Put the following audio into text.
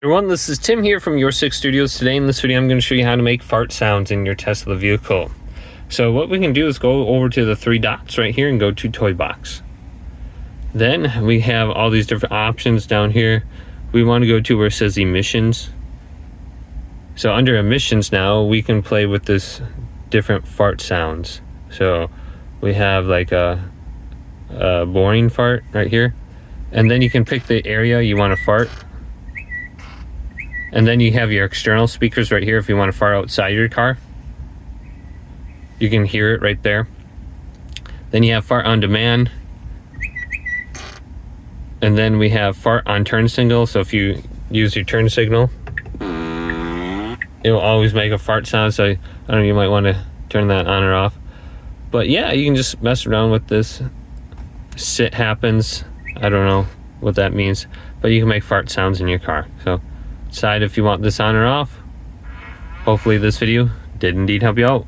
Everyone, this is Tim here from Your Six Studios. Today in this video I'm going to show you how to make fart sounds in your Tesla vehicle. So what we can do is go over to the three dots right here and go to Toybox. Then we have all these different options down here. We want to go to where it says emissions. So under emissions now we can play with this different fart sounds. So we have like a boring fart right here, and then you can pick the area you want to fart. And then you have your external speakers right here if you want to fart outside your car. You can hear it right there. Then you have fart on demand. And then we have fart on turn signal. So if you use your turn signal, it will always make a fart sound. So I don't know, you might want to turn that on or off. But yeah, you can just mess around with this. Sit happens. I don't know what that means, but you can make fart sounds in your car. So decide if you want this on or off. Hopefully this video did indeed help you out.